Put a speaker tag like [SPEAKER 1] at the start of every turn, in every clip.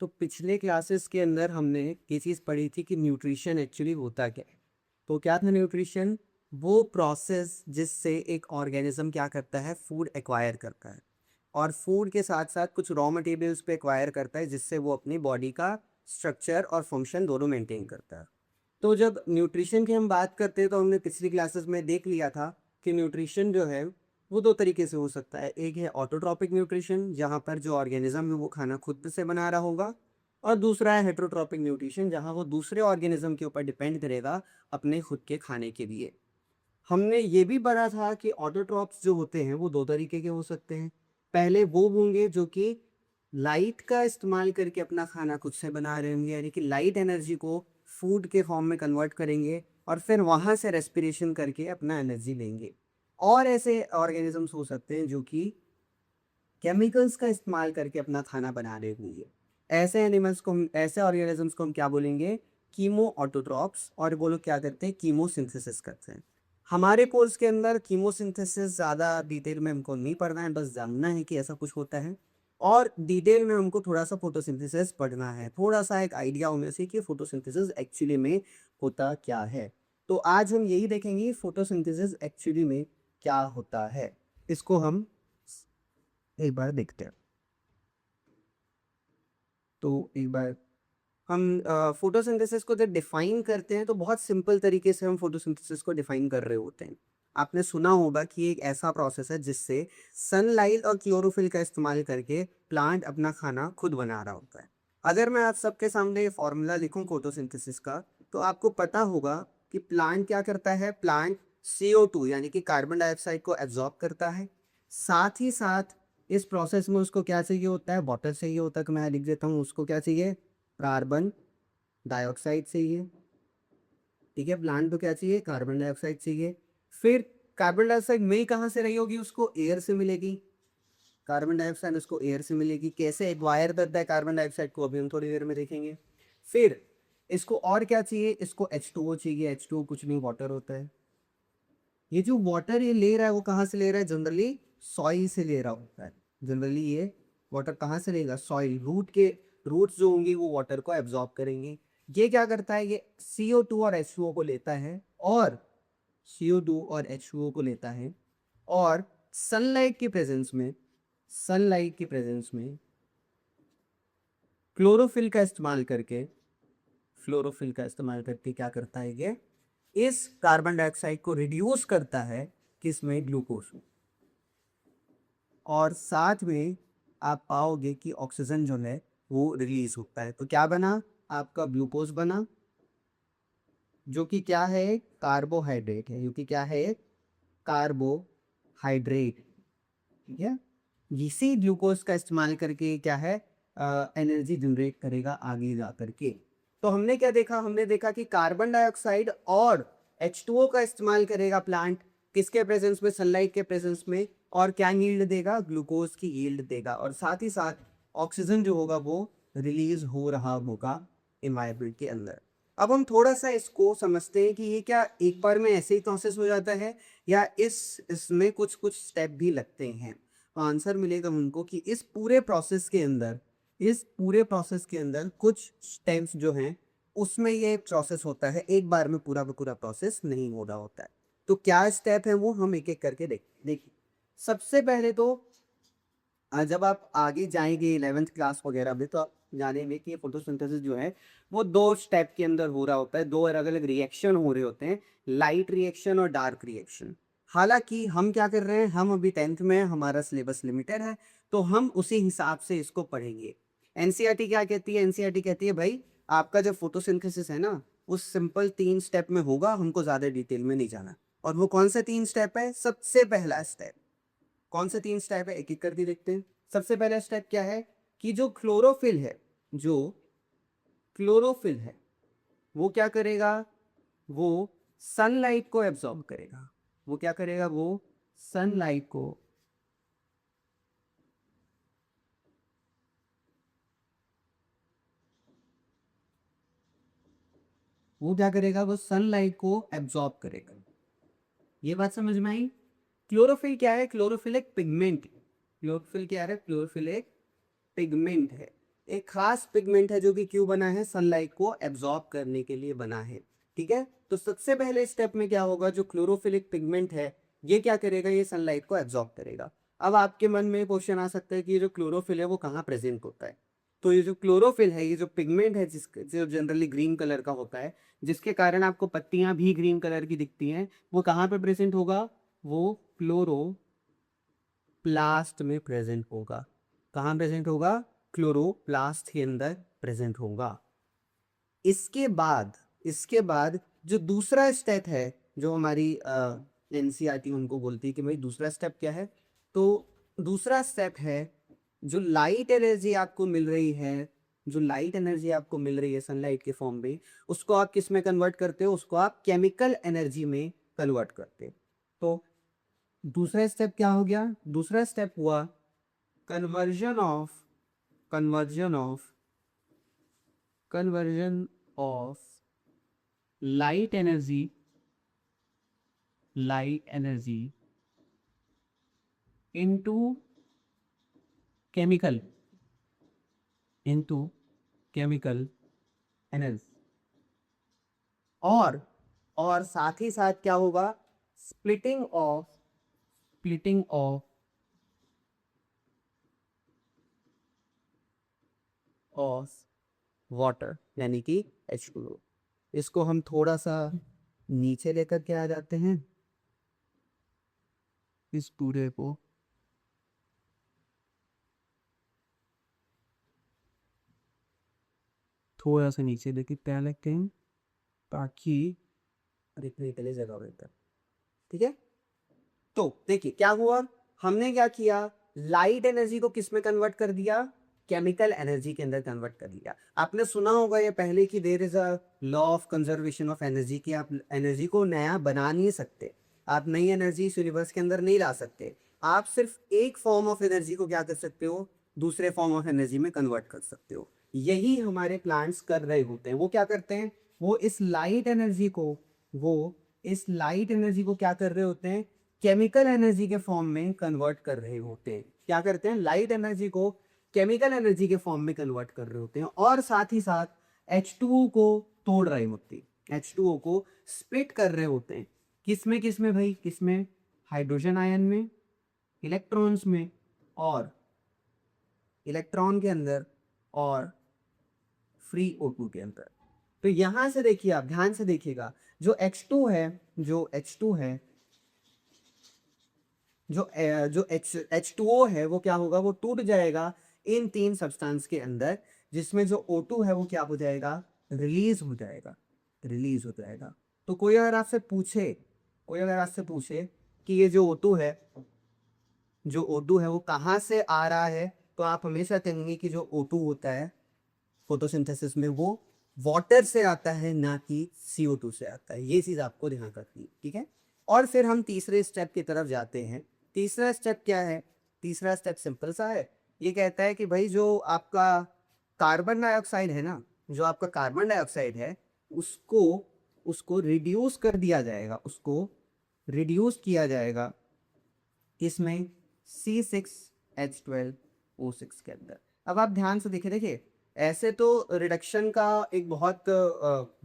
[SPEAKER 1] तो पिछले क्लासेस के अंदर हमने ये चीज़ पढ़ी थी कि न्यूट्रिशन एक्चुअली होता क्या है। तो क्या था न्यूट्रिशन? वो प्रोसेस जिससे एक ऑर्गेनिज्म क्या करता है, फूड एक्वायर करता है और फूड के साथ साथ कुछ रॉ मटेरियल्स पे एक्वायर करता है जिससे वो अपनी बॉडी का स्ट्रक्चर और फंक्शन दोनों मेंटेन करता है। तो जब न्यूट्रिशन की हम बात करते हैं तो हमने पिछली क्लासेस में देख लिया था कि न्यूट्रिशन जो है वो दो तरीके से हो सकता है। एक है ऑटोट्रॉपिक न्यूट्रिशन, जहाँ पर जो ऑर्गेनिज्म है वो खाना खुद से बना रहा होगा, और दूसरा है हेटरोट्रॉपिक न्यूट्रिशन, जहाँ वो दूसरे ऑर्गेनिज्म के ऊपर डिपेंड करेगा अपने खुद के खाने के लिए। हमने ये भी पढ़ा था कि ऑटोट्रॉप्स जो होते हैं वो दो तरीके के हो सकते हैं। पहले वो होंगे जो कि लाइट का इस्तेमाल करके अपना खाना खुद से बना रहे होंगे, यानी कि लाइट एनर्जी को फूड के फॉर्म में कन्वर्ट करेंगे और फिर वहाँ से रेस्पिरेशन करके अपना एनर्जी लेंगे। और ऐसे ऑर्गेनिजम्स हो सकते हैं जो कि केमिकल्स का इस्तेमाल करके अपना खाना बना रहे होंगे। ऐसे एनिमल्स को हम, ऐसे ऑर्गेनिजम्स को हम क्या बोलेंगे? Chemo autotrophs. और वो लोग क्या करते हैं? कीमोसिंथेसिस करते हैं। हमारे कोर्स के अंदर कीमोसिंथेसिस ज़्यादा डिटेल में हमको नहीं पढ़ना है, बस जानना है कि ऐसा कुछ होता है और डिटेल में हमको थोड़ा सा फोटोसिंथेसिस पढ़ना है, थोड़ा सा एक आइडिया होने से कि फोटोसिंथेसिस एक्चुअली में होता क्या है। तो आज हम यही देखेंगे फोटोसिंथेसिस एक्चुअली में क्या होता है। इसको हम एक बार देखते हैं। तो एक बार हम फोटोसिंथेसिस को जब डिफाइन करते हैं तो बहुत सिंपल तरीके से हम फोटोसिंथेसिस को डिफाइन कर रहे होते हैं। आपने सुना होगा कि एक ऐसा प्रोसेस है जिससे सनलाइट और क्लोरोफिल का इस्तेमाल करके प्लांट अपना खाना खुद बना रहा होता है। अगर मैं आप सबके सामने ये फॉर्मूला लिखूं फोटोसिंथेसिस का, तो आपको पता होगा कि प्लांट क्या करता है। प्लांट CO2 यानी कि कार्बन डाइऑक्साइड को एब्जॉर्ब करता है। साथ ही साथ इस प्रोसेस में उसको क्या चाहिए होता है? वाटर चाहिए होता है। कि मैं लिख देता हूँ, उसको क्या चाहिए? कार्बन डाइऑक्साइड चाहिए। ठीक है, प्लांट को क्या चाहिए? कार्बन डाइऑक्साइड चाहिए। फिर कार्बन डाइऑक्साइड मिल कहाँ से रही होगी? उसको एयर से मिलेगी। कार्बन डाइऑक्साइड उसको एयर से मिलेगी। कैसे एक्वायर करता है कार्बन डाइऑक्साइड को, अभी हम थोड़ी देर में देखेंगे। फिर इसको और क्या चाहिए? इसको H2O चाहिए। H2O कुछ नहीं, वाटर होता है। ये जो वाटर ये ले रहा है वो कहाँ से ले रहा है? जनरली सॉइल से ले रहा होता है। जनरली ये वाटर कहाँ से लेगा? सॉइल। रूट्स जो होंगी वो वाटर को एब्जॉर्ब करेंगे। ये क्या करता है? ये CO2 और H2O को लेता है, और CO2 और H2O को लेता है और सनलाइट की प्रेजेंस में क्लोरोफिल का इस्तेमाल करके क्या करता है? ये इस कार्बन डाइऑक्साइड को रिड्यूस करता है, किसमें? ग्लूकोज में। और साथ में आप पाओगे कि ऑक्सीजन जो है वो रिलीज होता है। तो क्या बना? आपका ग्लूकोज बना, जो कि क्या है? कार्बोहाइड्रेट है। जो कि क्या है? कार्बोहाइड्रेट। ठीक है, इसी ग्लूकोज का इस्तेमाल करके क्या है? एनर्जी जनरेट करेगा आगे जा करके। तो हमने क्या देखा? हमने देखा कि कार्बन डाइऑक्साइड और H2O का इस्तेमाल करेगा प्लांट, किसके प्रेजेंस में? सनलाइट के प्रेजेंस में। और क्या यील्ड देगा? ग्लूकोज की यील्ड देगा। और साथ ही साथ ऑक्सीजन जो होगा वो रिलीज हो रहा होगा इन्वायरमेंट के अंदर। अब हम थोड़ा सा इसको समझते हैं कि ये क्या एक बार में ऐसे ही प्रोसेस हो जाता है, या इसमें कुछ कुछ स्टेप भी लगते हैं। आंसर मिलेगा उनको कि इस पूरे प्रोसेस के अंदर कुछ स्टेप्स जो हैं उसमें ये प्रोसेस होता है। एक बार में पूरा का पूरा प्रोसेस नहीं हो रहा होता है। तो क्या स्टेप है वो हम एक एक करके देखिए। सबसे पहले तो जब आप आगे जाएंगे 11th क्लास वगैरह में, तो आप जानेंगे कि फोटोसिंथेसिस जो है वो दो स्टेप के अंदर हो रहा होता है। दो अलग अलग रिएक्शन हो रहे होते हैं, लाइट रिएक्शन और डार्क रिएक्शन। हालांकि हम क्या कर रहे हैं, हम अभी 10th में हैं, हमारा सिलेबस लिमिटेड है, तो हम उसी हिसाब से इसको पढ़ेंगे। एनसीईआरटी क्या कहती है? एनसीईआरटी कहती है भाई आपका जो फोटोसिंथेसिस है ना, वो सिंपल 3 स्टेप में होगा, हमको ज्यादा डिटेल में नहीं जाना। और वो कौन से 3 स्टेप है? सबसे पहला स्टेप कौन से 3 स्टेप है, एक एक करके देखते हैं। सबसे पहला स्टेप क्या है? कि जो क्लोरोफिल है वो क्या करेगा? वो सनलाइट को एब्जॉर्ब करेगा। वो क्या करेगा? सनलाइट को वो क्या करेगा? वो सनलाइट को एब्जॉर्ब करेगा। ये बात समझ में आई? क्लोरोफिल क्या है? क्लोरोफिल एक पिगमेंट है। क्लोरोफिल क्या है? क्लोरोफिल एक पिगमेंट है। एक खास पिगमेंट है जो कि क्यों बना है, सनलाइट को एब्जॉर्ब करने के लिए बना है। ठीक है, तो सबसे पहले स्टेप में क्या होगा, जो क्लोरोफिलिक पिगमेंट है ये क्या करेगा, ये सनलाइट को एब्जॉर्ब करेगा। अब आपके मन में क्वेश्चन आ सकता है कि ये जो क्लोरोफिल है वो कहाँ प्रेजेंट होता है। तो ये जो क्लोरोफिल है, ये जो पिगमेंट है जो जनरली ग्रीन कलर का होता है, जिसके कारण आपको पत्तियां भी ग्रीन कलर की दिखती हैं, वो कहाँ पे प्रेजेंट होगा, वो क्लोरोप्लास्ट में प्रेजेंट होगा। कहाँ प्रेजेंट होगा, क्लोरोप्लास्ट के अंदर प्रेजेंट होगा। इसके बाद जो दूसरा स्टेप है, जो हमारी एनसीईआरटी उनको बोलती है कि भाई दूसरा स्टेप क्या है, तो दूसरा स्टेप है जो लाइट एनर्जी आपको मिल रही है, जो लाइट एनर्जी आपको मिल रही है सनलाइट के फॉर्म में, उसको आप किस में कन्वर्ट करते हो, उसको आप केमिकल एनर्जी में कन्वर्ट करते हो। तो दूसरा स्टेप क्या हो गया, दूसरा स्टेप हुआ conversion of light energy into chemical energy. और साथ ही साथ क्या होगा, स्प्लिटिंग ऑफ वाटर, यानी कि H2O। इसको हम थोड़ा सा नीचे लेकर के आ जाते हैं, इस पूरे को थोड़ा सा नीचे लेके क्या लगते हैं, ताकि दिखने के लिए जगह बेहतर। ठीक है, तो देखिए क्या हुआ, हमने क्या किया, लाइट एनर्जी को किस में कन्वर्ट कर दिया, केमिकल एनर्जी के अंदर कन्वर्ट कर दिया। आपने सुना होगा ये पहले कि there is a law of conservation of energy, कि आप एनर्जी को नया बना नहीं सकते, आप नई एनर्जी इस यूनिवर्स के अंदर नहीं ला सकते। आप सिर्फ एक फॉर्म ऑफ एनर्जी को क्या कर सकते हो, दूसरे फॉर्म ऑफ एनर्जी में कन्वर्ट कर सकते हो। यही हमारे प्लांट्स कर रहे होते हैं। वो क्या करते हैं, वो इस लाइट एनर्जी को क्या कर रहे होते हैं, केमिकल एनर्जी के फॉर्म में कन्वर्ट कर रहे होते हैं। क्या करते हैं, लाइट एनर्जी को केमिकल एनर्जी के फॉर्म में कन्वर्ट कर रहे होते हैं, और साथ ही साथ H2O को तोड़ रहे होते हैं, H2O को स्प्लिट कर रहे होते हैं। किसमें भाई, किसमें, हाइड्रोजन आयन में, इलेक्ट्रॉन्स में, और इलेक्ट्रॉन के अंदर, और फ्री O2 के अंदर। तो यहां से देखिए, आप ध्यान से देखिएगा, जो H2 है, जो H2 है, जो H2O है, वो क्या होगा, वो टूट जाएगा इन तीन सब्सटेंस के अंदर, जिसमें जो O2 है वो क्या हो जाएगा, रिलीज हो जाएगा। तो कोई अगर आपसे पूछे कि ये जो O2 है वो कहाँ से आ रहा है, तो आप हमेशा कहेंगे कि जो O2 होता है फोटोसिंथेसिस में, वो वाटर से आता है, ना कि CO2 से आता है। ये चीज आपको ध्यान रखनी है, ठीक है। और फिर हम तीसरे स्टेप की तरफ जाते हैं। तीसरा स्टेप क्या है, तीसरा स्टेप सिंपल सा है। ये कहता है कि भाई जो आपका कार्बन डाइऑक्साइड है ना, जो आपका कार्बन डाइऑक्साइड है, उसको उसको रिड्यूस कर दिया जाएगा, उसको रिड्यूस किया जाएगा इसमें C6H12O6 के अंदर। अब आप ध्यान से देखिए, ऐसे तो रिडक्शन का एक बहुत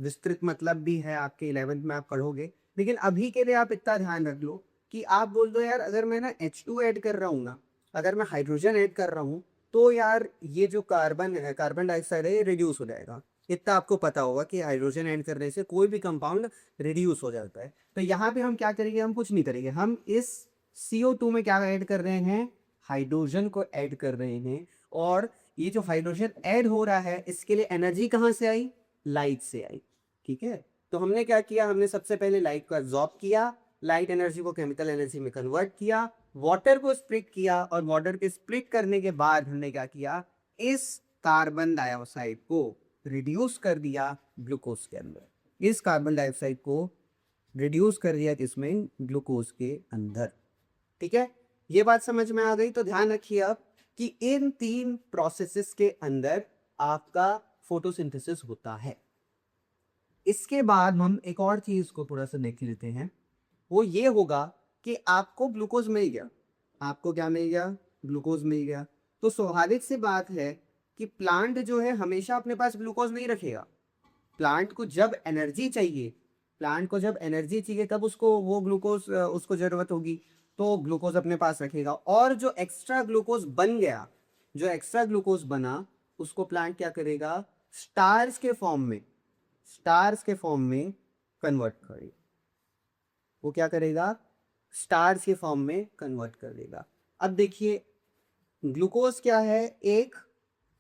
[SPEAKER 1] विस्तृत मतलब भी है, आपके 11th में आप पढ़ोगे, लेकिन अभी के लिए आप इतना ध्यान रख लो कि आप बोल दो यार, अगर मैं ना H2 ऐड कर रहा हूँ ना, अगर मैं हाइड्रोजन ऐड कर रहा हूँ, तो यार ये जो कार्बन डाइऑक्साइड है ये रिड्यूस हो जाएगा। इतना आपको पता होगा कि हाइड्रोजन ऐड करने से कोई भी कंपाउंड रिड्यूस हो जाता है। तो यहाँ पे हम क्या करेंगे, हम कुछ नहीं करेंगे, हम इस CO2 में क्या ऐड कर रहे हैं, हाइड्रोजन को ऐड कर रहे हैं। और ये जो हाइड्रोजन ऐड हो रहा है, इसके लिए एनर्जी कहाँ से आई, लाइट से आई। ठीक है, तो हमने क्या किया, हमने सबसे पहले लाइट को एब्जॉर्ब किया, लाइट एनर्जी को केमिकल एनर्जी में कन्वर्ट किया, वाटर को स्प्लिट किया, और वाटर के स्प्लिट करने के बाद हमने क्या किया, इस कार्बन डाइऑक्साइड को रिड्यूस कर दिया ग्लूकोज के अंदर, इस कार्बन डाइऑक्साइड को रिड्यूस कर दिया किसमें, ग्लूकोज के अंदर। ठीक है, ये बात समझ में आ गई। तो ध्यान रखिए अब कि इन तीन प्रोसेसेस के अंदर आपका फोटोसिंथेसिस होता है। इसके बाद हम एक और चीज को थोड़ा सा देख लेते हैं, वो ये होगा कि आपको ग्लूकोज मिल गया, आपको क्या मिल गया, ग्लूकोज मिल गया। तो स्वाभाविक सी बात है कि प्लांट जो है हमेशा अपने पास ग्लूकोज नहीं रखेगा। प्लांट को जब एनर्जी चाहिए, प्लांट को जब एनर्जी चाहिए तब उसको वो ग्लूकोज उसको ज़रूरत होगी, तो ग्लूकोज अपने पास रखेगा। और जो एक्स्ट्रा ग्लूकोज बन गया, जो एक्स्ट्रा ग्लूकोज बना, उसको प्लांट क्या करेगा, स्टार्च के फॉर्म में, स्टार्च के फॉर्म में कन्वर्ट करेगा। वो क्या करेगा, स्टार्च के फॉर्म में कन्वर्ट कर देगा। अब देखिए ग्लूकोज क्या है, एक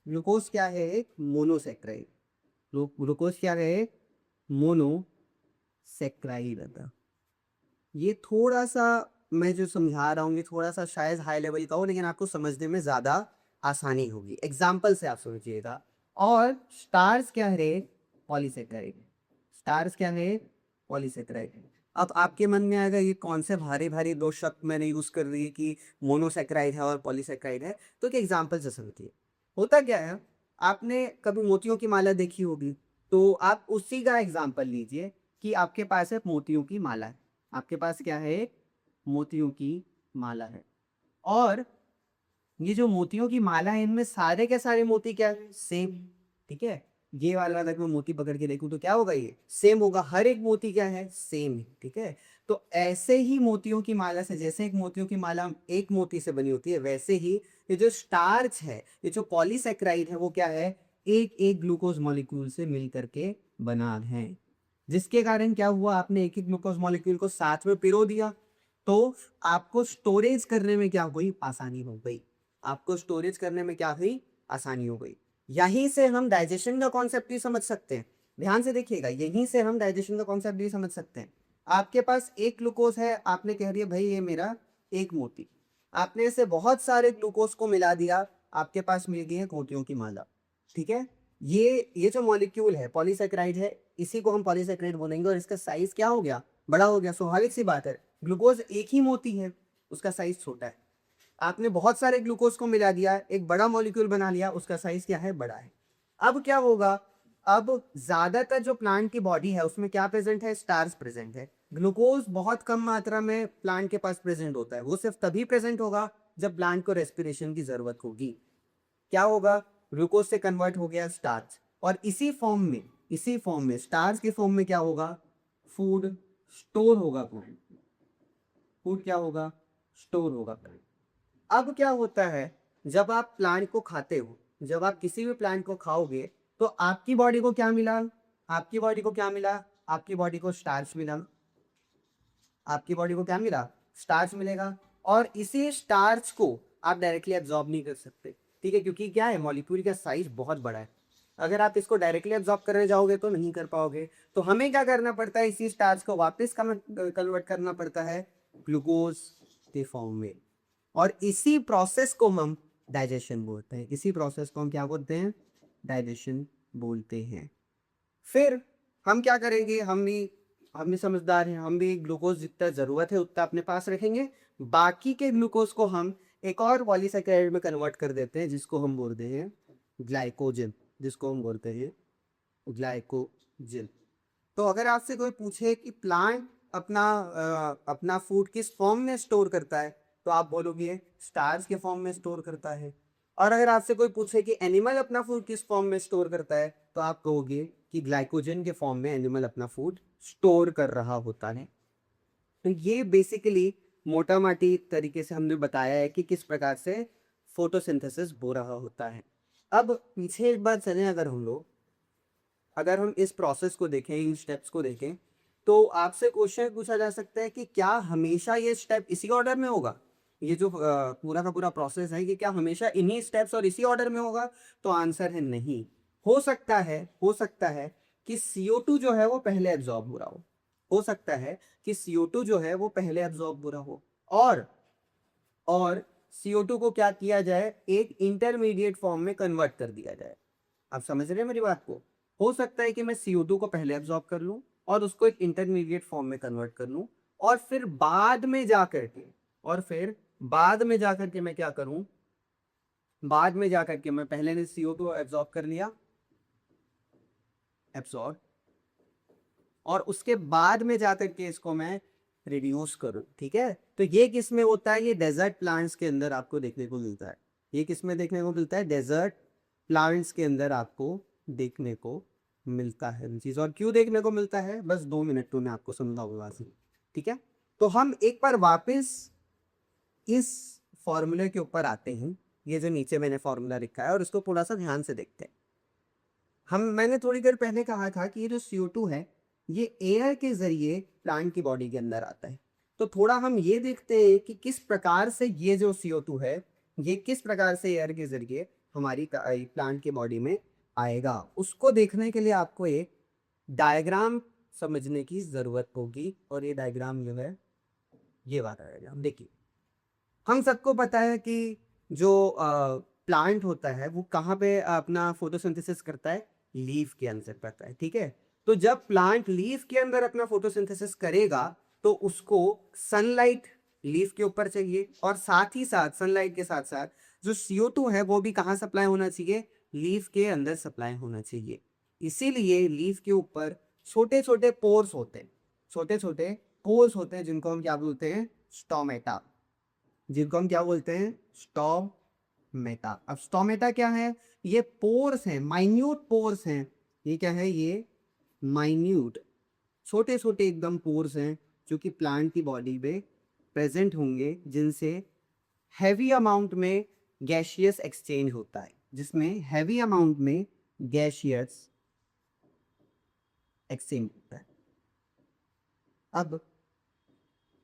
[SPEAKER 1] ग्लूकोज क्या है, एक मोनोसेक्राइड। ग्लूकोज क्या है, मोनोसेक्राइड था। ये थोड़ा सा मैं जो समझा रहा हूँ ये थोड़ा सा शायद हाई लेवल का हो, लेकिन आपको समझने में ज़्यादा आसानी होगी। एग्जाम्पल से आप समझिएगा। और स्टार्स क्या है, पॉलीसेक्राइड। स्टार्स क्या है, पॉलीसेक्राइड। अब आपके मन में आएगा ये कौन से भारी भारी दो शब्द मैंने यूज कर दिए कि मोनोसेक्राइड है और पॉलीसेक्राइड है। तो एक एग्जाम्पल से समझिए। होता क्या है, आपने कभी मोतियों की माला देखी होगी, तो आप उसी का एग्जाम्पल लीजिए कि आपके पास है मोतियों की माला है। आपके पास क्या है, मोतियों की माला है। और ये जो मोतियों की माला है इनमें सारे के सारे मोती क्या है, सेम। ठीक है, ये वाला अगर मैं मोती पकड़ के देखूं तो क्या होगा, ये सेम होगा। हर एक मोती क्या है, सेम है। ठीक है, तो ऐसे ही मोतियों की माला से, जैसे एक मोतियों की माला एक मोती से बनी होती है, वैसे ही ये जो स्टार्च है, ये जो पॉलीसेक्राइड है, वो क्या है, एक एक ग्लूकोज मॉलिक्यूल से मिल करके बना है। जिसके कारण क्या हुआ, आपने एक एक ग्लूकोज मॉलिक्यूल को साथ में पिरो दिया, तो आपको स्टोरेज करने में क्या हुई, आसानी हो गई। आपको स्टोरेज करने में क्या हुई, आसानी हो गई। यहीं से हम डाइजेशन का कॉन्सेप्ट भी समझ सकते हैं। ध्यान से देखिएगा, यहीं से हम डाइजेशन का कॉन्सेप्ट भी समझ सकते हैं। आपके पास एक ग्लूकोज है, आपने कह दिया भाई ये मेरा एक मोती। आपने इसे बहुत सारे ग्लूकोज को मिला दिया, आपके पास मिल गई है मोतियों की माला। ठीक है, ये जो मॉलिक्यूल है पॉलीसेक्राइड है, इसी को हम पॉलीसेक्राइड बोलेंगे। और इसका साइज क्या हो गया, बड़ा हो गया। स्वाभाविक सी बात है, ग्लूकोज एक ही मोती है, उसका साइज छोटा है। आपने बहुत सारे ग्लूकोज को मिला दिया, एक बड़ा मॉलिक्यूल बना लिया, उसका साइज क्या है, बड़ा है। अब क्या होगा, अब ज्यादातर जो प्लांट की बॉडी है उसमें क्या प्रेजेंट है, स्टार्च प्रेजेंट है। ग्लूकोज बहुत कम मात्रा में प्लांट के पास प्रेजेंट होता है। वो सिर्फ तभी प्रेजेंट होगा जब प्लांट को रेस्पिरेशन की जरूरत होगी। क्या होगा, ग्लूकोज से कन्वर्ट हो गया स्टार्च, और इसी फॉर्म में स्टार्च के फॉर्म में क्या होगा, फूड स्टोर होगा। फूड क्या होगा, स्टोर होगा। अब क्या होता है, जब आप प्लांट को खाते हो, जब आप किसी भी प्लांट को खाओगे, तो आपकी बॉडी को क्या मिला, आपकी बॉडी को क्या मिला, आपकी बॉडी को स्टार्च मिला। आपकी बॉडी को क्या मिला, स्टार्च मिलेगा। और इसी स्टार्च को आप डायरेक्टली एब्जॉर्ब नहीं कर सकते। ठीक है, क्योंकि क्या है, मॉलिक्यूल का साइज बहुत बड़ा है। अगर आप इसको डायरेक्टली एब्जॉर्ब करने जाओगे तो नहीं कर पाओगे। तो हमें क्या करना पड़ता है, इसी स्टार्च को वापस कन्वर्ट करना पड़ता है ग्लूकोज के फॉर्म में। और इसी प्रोसेस को हम डाइजेशन बोलते हैं। इसी प्रोसेस को हम क्या बोलते हैं, डाइजेशन बोलते हैं। फिर हम क्या करेंगे, हम भी समझदार हैं, हम भी ग्लूकोज जितना ज़रूरत है उतना अपने पास रखेंगे। बाकी के ग्लूकोज को हम एक और पॉलीसेकेराइड में कन्वर्ट कर देते हैं, जिसको हम बोलते हैं ग्लाइकोजन। जिसको हम बोलते हैं ग्लाइकोजन। तो अगर आपसे कोई पूछे कि प्लांट अपना फूड किस फॉर्म में स्टोर करता है, तो आप बोलोगे स्टार्च के फॉर्म में स्टोर करता है। और अगर आपसे कोई पूछे कि एनिमल अपना फूड किस फॉर्म में स्टोर करता है, तो आप कहोगे कि ग्लाइकोजन के फॉर्म में एनिमल अपना फूड स्टोर कर रहा होता है। तो ये बेसिकली मोटा माटी तरीके से हमने बताया है कि किस प्रकार से फोटोसिंथेसिस हो रहा होता है। अब पीछे एक बार चलें, अगर हम इस प्रोसेस को देखें, इन स्टेप्स को देखें, तो आपसे क्वेश्चन पूछा जा सकता है कि क्या हमेशा ये स्टेप इसी ऑर्डर में होगा। ये जो पूरा का पूरा प्रोसेस है कि क्या हमेशा इन्हीं स्टेप्स और इसी ऑर्डर में होगा। तो आंसर है नहीं। हो सकता है कि CO2 जो है वो पहले एब्जॉर्ब हो रहा हो सकता है कि CO2 जो है वो पहले एब्जॉर्ब हो रहा हो, और CO2 को क्या किया जाए, एक इंटरमीडिएट फॉर्म में कन्वर्ट कर दिया जाए। आप समझ रहे हैं मेरी बात को। हो सकता है कि मैं CO2 को पहले एब्जॉर्ब कर लूं और उसको एक इंटरमीडिएट फॉर्म में कन्वर्ट कर लूं, और फिर बाद में जाकर के मैं क्या करूं, बाद में जाकर के मैं पहले ने CO2 एब्जॉर्ब कर लिया, एब्जॉर्ब, और उसके बाद में जाकर के इसको मैं रिड्यूस करूं। ठीक है, तो ये किस में होता है, ये डेजर्ट प्लांट्स के अंदर आपको देखने को मिलता है। ये किस में देखने को मिलता है, डेजर्ट प्लांट्स के अंदर आपको देखने को मिलता है चीज। और क्यों देखने को मिलता है, बस 2 मिनट में मैं आपको समझाऊंगा। ठीक है, तो हम एक बार वापस इस फॉर्मूले के ऊपर आते हैं। ये जो नीचे मैंने फॉर्मूला लिखा है और इसको थोड़ा सा ध्यान से देखते हैं। मैंने थोड़ी देर पहले कहा था कि ये जो CO2 है ये एयर के जरिए प्लांट की बॉडी के अंदर आता है। तो थोड़ा हम ये देखते हैं कि किस प्रकार से ये जो CO2 है ये किस प्रकार से एयर के जरिए हमारी प्लांट की बॉडी में आएगा। उसको देखने के लिए आपको एक डायग्राम समझने की जरूरत होगी। और ये डायग्राम जो है ये वाला डायग्राम देखिए। हम सबको पता है कि जो प्लांट होता है वो कहाँ पे अपना फोटोसिंथेसिस करता है, लीफ के अंदर करता है। ठीक है, तो जब प्लांट लीफ के अंदर अपना फोटोसिंथेसिस करेगा तो उसको सनलाइट लीफ के ऊपर चाहिए, और साथ ही साथ सनलाइट के साथ साथ जो CO2 है वो भी कहाँ सप्लाई होना चाहिए, लीफ के अंदर सप्लाई होना चाहिए। इसीलिए लीफ के ऊपर छोटे छोटे पोर्स होते हैं, छोटे छोटे पोर्स होते हैं जिनको हम क्या बोलते हैं, स्टोमेटा। जिनको हम क्या बोलते हैं, स्टोमेटा। अब स्टोमेटा क्या है, ये पोर्स हैं, माइन्यूट पोर्स हैं। ये क्या है, ये माइन्यूट छोटे छोटे एकदम पोर्स हैं जो कि प्लांट की बॉडी में प्रेजेंट होंगे, जिनसे हैवी अमाउंट में गैसियस एक्सचेंज होता है, जिसमें हैवी अमाउंट में गैसियस एक्सचेंज होता है। अब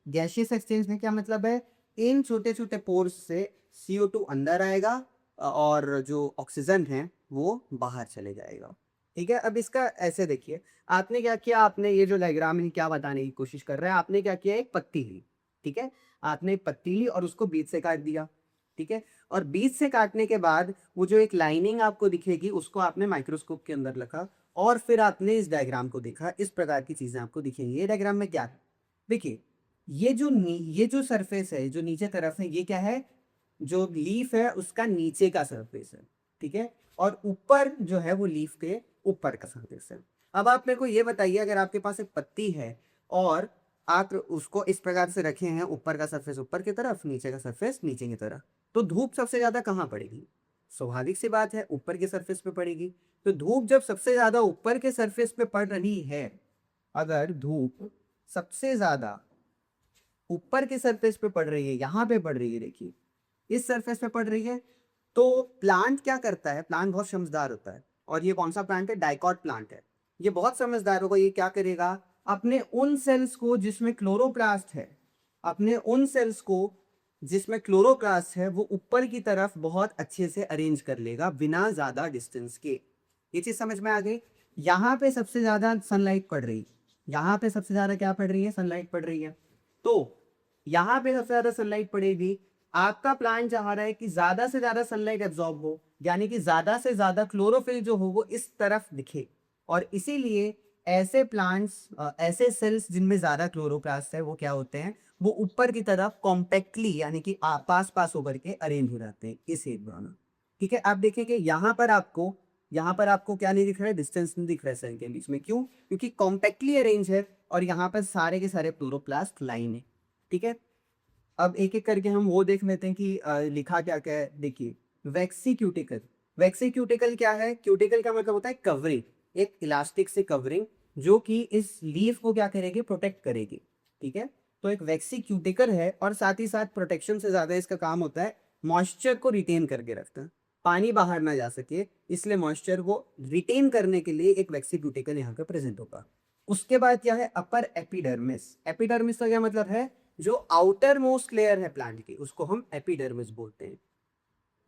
[SPEAKER 1] गैसियस एक्सचेंज में क्या मतलब है, इन छोटे छोटे पोर्स से CO2 अंदर आएगा और जो ऑक्सीजन है वो बाहर चले जाएगा। ठीक है, अब इसका ऐसे देखिए, आपने क्या किया, आपने ये जो डायग्राम है क्या बताने की कोशिश कर रहा है, आपने क्या किया, एक पत्ती ली। ठीक है, आपने एक पत्ती ली और उसको बीच से काट दिया। ठीक है, और बीच से काटने के बाद वो जो एक लाइनिंग आपको दिखेगी उसको आपने माइक्रोस्कोप के अंदर रखा और फिर आपने इस डायग्राम को देखा। इस प्रकार की चीजें आपको दिखेंगी। ये डायग्राम में क्या है, देखिए, ये जो सरफेस है जो नीचे तरफ है ये क्या है, जो लीफ है उसका नीचे का सरफेस है। ठीक है, और ऊपर जो है वो लीफ के ऊपर का सरफेस है। अब आप मेरे को ये बताइए, अगर आपके पास एक पत्ती है और आप उसको इस प्रकार से रखे हैं, ऊपर का सरफेस ऊपर की तरफ, नीचे का सरफेस नीचे की तरफ, तो धूप सबसे ज्यादा कहाँ पड़ेगी, स्वाभाविक सी बात है ऊपर के सरफेस पे पड़ेगी। तो धूप जब सबसे ज्यादा ऊपर के सरफेस पे पड़ रही है, अगर धूप सबसे ज्यादा ऊपर के सरफेस पे पड़ रही है, यहाँ पे पड़ रही है, देखिए इस सरफेस पे पड़ रही है, तो प्लांट क्या करता है, प्लांट बहुत समझदार होता है। और ये कौन सा प्लांट है, डाइकॉट प्लांट है। ये बहुत समझदार होगा। ये क्या करेगा, अपने उन सेल्स को जिसमें क्लोरोप्लास्ट है, अपने उन सेल्स को जिसमें क्लोरोप्लास्ट है वो ऊपर की तरफ बहुत अच्छे से अरेंज कर लेगा बिना ज्यादा डिस्टेंस के। ये चीज समझ में आ गई। यहाँ पे सबसे ज्यादा सनलाइट पड़ रही, यहाँ पे सबसे ज्यादा क्या पड़ रही है, सनलाइट पड़ रही है। तो यहाँ पे सबसे ज्यादा सनलाइट पड़ेगी। आपका प्लांट चाह रहा है कि ज्यादा से ज्यादा सनलाइट एब्जॉर्ब हो, यानी कि ज्यादा से ज्यादा क्लोरोफिल जो हो वो इस तरफ दिखे। और इसीलिए ऐसे प्लांट्स, ऐसे सेल्स जिनमें ज्यादा क्लोरोप्लास्ट है वो क्या होते हैं, वो ऊपर की तरफ कॉम्पैक्टली यानी कि पास पास होकर के अरेंज हो जाते हैं इस एक द्वारा। ठीक है, आप देखेंगे यहाँ पर आपको क्या नहीं दिख रहा है, डिस्टेंस नहीं दिख रहा है सेल के बीच में। क्यों, क्योंकि कॉम्पैक्टली अरेंज है और यहाँ पर सारे के सारे क्लोरोप्लास्ट लाइन है। ठीक है, अब एक एक करके हम वो देख लेते हैं कि लिखा क्या क्या है। देखिए, वैक्सी क्यूटिकल। वैक्सी क्यूटिकल क्या है, क्यूटिकल का मतलब होता है कवरिंग, एक इलास्टिक से कवरिंग जो कि इस लीफ को क्या करेगी, प्रोटेक्ट करेगी। ठीक है, तो एक वैक्सी क्यूटिकल है और साथ ही साथ प्रोटेक्शन से ज्यादा इसका काम होता है मॉइस्चर को रिटेन करके रखता है, पानी बाहर ना जा सके, इसलिए मॉइस्चर को रिटेन करने के लिए एक वैक्सी क्यूटिकल यहाँ पे प्रेजेंट होगा। उसके बाद क्या है, अपर एपिडर्मिस। एपिडर्मिस का क्या मतलब है, जो आउटर मोस्ट लेयर है प्लांट की उसको हम एपिडर्मिस बोलते हैं।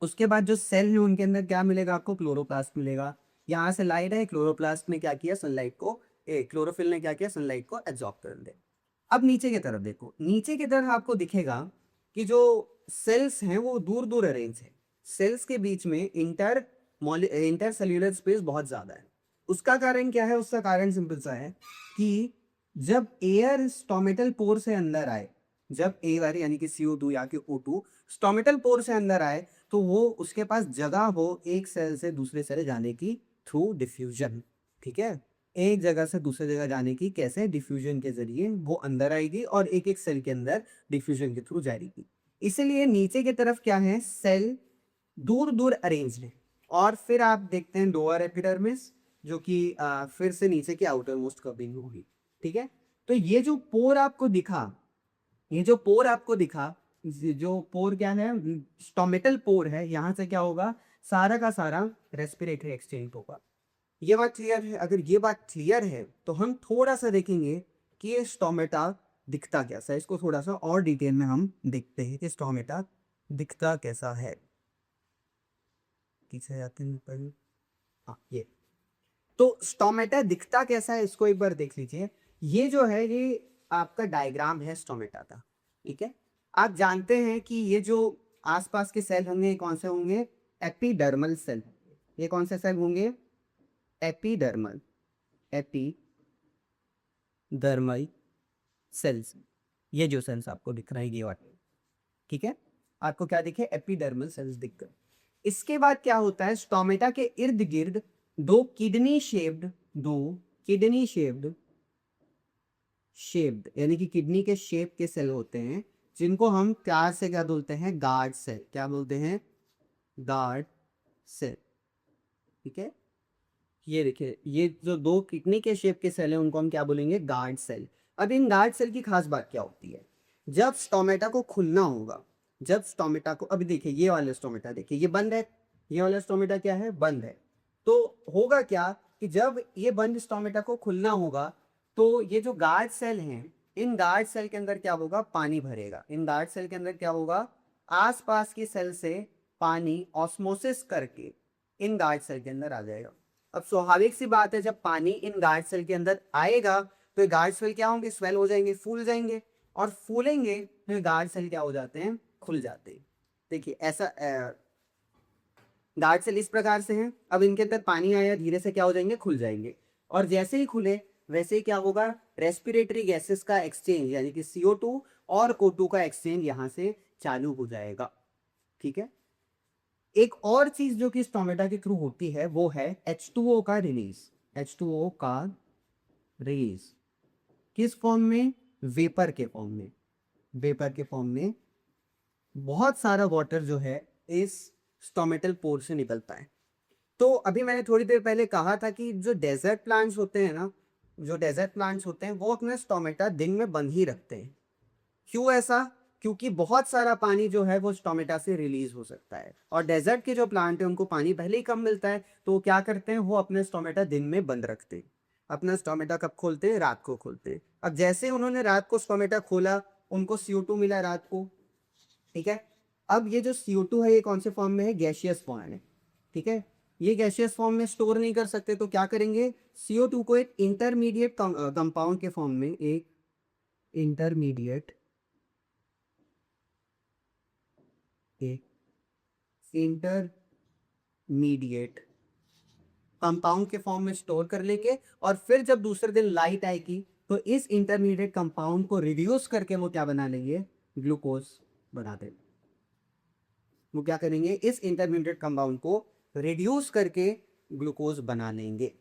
[SPEAKER 1] उसके बाद जो सेल है उनके अंदर क्या मिलेगा आपको, क्लोरोप्लास्ट मिलेगा। यहाँ से लाइट है, क्लोरोप्लास्ट ने क्या किया, सनलाइट को क्लोरोफिल ने क्या किया, सनलाइट को एब्जॉर्ब कर दे। अब नीचे की तरफ देखो, नीचे की तरफ आपको दिखेगा कि जो सेल्स हैं वो दूर दूर अरेंज है। सेल्स के बीच में इंटर सेल्यूलर स्पेस बहुत ज्यादा है। उसका कारण क्या है, उसका कारण सिंपल सा है कि जब एयर स्टोमेटल पोर से अंदर आए, जब एयर यानी कि CO2 या कि O2 स्टोमेटल पोर से अंदर आए, तो वो उसके पास जगह हो एक सेल से दूसरे सेल जाने की थ्रू डिफ्यूजन। ठीक है, एक जगह से दूसरे जगह जाने की कैसे, डिफ्यूजन के जरिए वो अंदर आएगी और एक एक सेल के अंदर डिफ्यूजन के थ्रू जाएगी। इसलिए नीचे की तरफ क्या है, सेल दूर दूर अरेंज है। और फिर आप देखते हैं लोअर एपिडर्मिस, जो कि फिर से नीचे की आउटर मोस्ट कवरिंग होगी। ठीक है, तो ये जो पोर आपको दिखा, ये जो पोर आपको दिखा, जो पोर क्या है, स्टोमेटल पोर है, यहाँ से क्या होगा, सारा का सारा रेस्पिरेटरी एक्सचेंज होगा। ये बात क्लियर है? अगर ये बात क्लियर है तो हम थोड़ा सा देखेंगे कि ये स्टोमेटा दिखता कैसा है। इसको थोड़ा सा और डिटेल में हम देखते हैं कि स्टोमेटा दिखता कैसा है। पीछे जाते हैं पर, हाँ ये, तो स्टोमेटा दिखता कैसा है इसको एक बार देख लीजिए। ये जो है ये आपका डायग्राम है स्टोमेटा का। ठीक है, आप जानते हैं कि ये जो आसपास के सेल होंगे कौन से होंगे, एपिडर्मल सेल। ये कौन से सेल होंगे, एपिडर्मल, एपिडर्मल सेल्स। ये जो सेल्स आपको दिख रहा है ये वाले, ठीक है, आपको क्या दिखे, एपिडर्मल सेल्स दिख गए। इसके बाद क्या होता है, स्टोमेटा के इर्द गिर्द दो किडनी शेप्ड यानी कि किडनी के शेप के सेल होते हैं, जिनको हम प्यार से क्या बोलते हैं, गार्ड सेल। क्या बोलते हैं, गार्ड सेल। ठीक है, ये देखिए, ये जो दो किडनी के शेप के सेल हैं उनको हम क्या बोलेंगे, गार्ड सेल। अब इन गार्ड सेल की खास बात क्या होती है, जब स्टोमेटा को खुलना होगा, जब स्टोमेटा को, अभी देखिए ये वाला स्टोमेटा देखिए, ये बंद है, ये वाला स्टोमेटा क्या है, बंद है। तो होगा क्या कि जब ये बंद स्टोमेटा को खुलना होगा तो ये जो गार्ड सेल हैं, इन गार्ड सेल के अंदर क्या होगा, पानी भरेगा। इन गार्ड सेल के अंदर क्या होगा, आसपास की सेल से पानी ऑस्मोसिस करके इन गार्ड सेल के अंदर आ जाएगा। अब स्वाभाविक सी बात है, जब पानी इन गार्ड सेल के अंदर आएगा तो ये गार्ड सेल क्या होंगे, स्वेल हो जाएंगे, फूल जाएंगे, और फूलेंगे तो ये गार्ड सेल क्या हो जाते हैं, खुल जाते हैं। देखिए ऐसा गार्ड सेल इस प्रकार से हैं। अब इनके अंदर पानी आया, धीरे से क्या हो जाएंगे, खुल जाएंगे, और जैसे ही खुले वैसे ही क्या होगा, रेस्पिरेटरी गैसेस का एक्सचेंज यानी कि CO2 और O2 का एक्सचेंज यहाँ से चालू हो जाएगा। ठीक है, एक और चीज जो कि स्टोमेटा के थ्रू होती है वो है H2O का रिलीज। H2O का रिलीज किस फॉर्म में, वेपर के फॉर्म में। वेपर के फॉर्म में बहुत सारा वाटर जो है इस स्टोमेटल पोर से निकलता है। तो अभी मैंने थोड़ी देर पहले कहा था कि जो डेजर्ट प्लांट्स होते हैं ना, जो डेजर्ट प्लांट्स होते हैं वो अपने स्टोमेटा दिन में बंद ही रखते हैं। क्यों ऐसा, क्योंकि बहुत सारा पानी जो है वो स्टोमेटा से रिलीज हो सकता है, और डेजर्ट के जो प्लांट है उनको पानी पहले ही कम मिलता है, तो वो क्या करते हैं, वो अपने स्टोमेटा दिन में बंद रखते हैं। अपना स्टोमेटा कब खोलते हैं, रात को खोलते हैं। अब जैसे उन्होंने रात को स्टोमेटा खोला, उनको CO2 मिला रात को। ठीक है, अब ये जो CO2 है ये कौन से फॉर्म में है, गैसियस फॉर्म है। ठीक है, ये गैसियस फॉर्म में स्टोर नहीं कर सकते तो क्या करेंगे, CO2 को एक इंटरमीडिएट कंपाउंड के फॉर्म में, एक इंटरमीडिएट कंपाउंड के फॉर्म में स्टोर कर लेंगे, और फिर जब दूसरे दिन लाइट आएगी तो इस इंटरमीडिएट कंपाउंड को रिड्यूस करके वो क्या बना लेंगे, ग्लूकोज बना देंगे। वो क्या करेंगे, इस इंटरमीडिएट कंपाउंड को रिड्यूस करके ग्लूकोज बना लेंगे।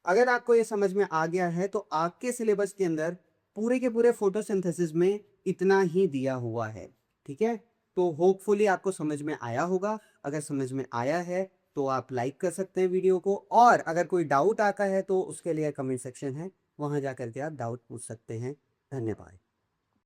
[SPEAKER 1] अगर आपको ये समझ में आ गया है तो आपके सिलेबस के अंदर पूरे के पूरे फोटोसिंथेसिस में इतना ही दिया हुआ है। ठीक है, तो होपफुली आपको समझ में आया होगा। अगर समझ में आया है तो आप लाइक कर सकते हैं वीडियो को, और अगर कोई डाउट आता है तो उसके लिए कमेंट सेक्शन है, वहां जा करके आप डाउट पूछ सकते हैं। धन्यवाद।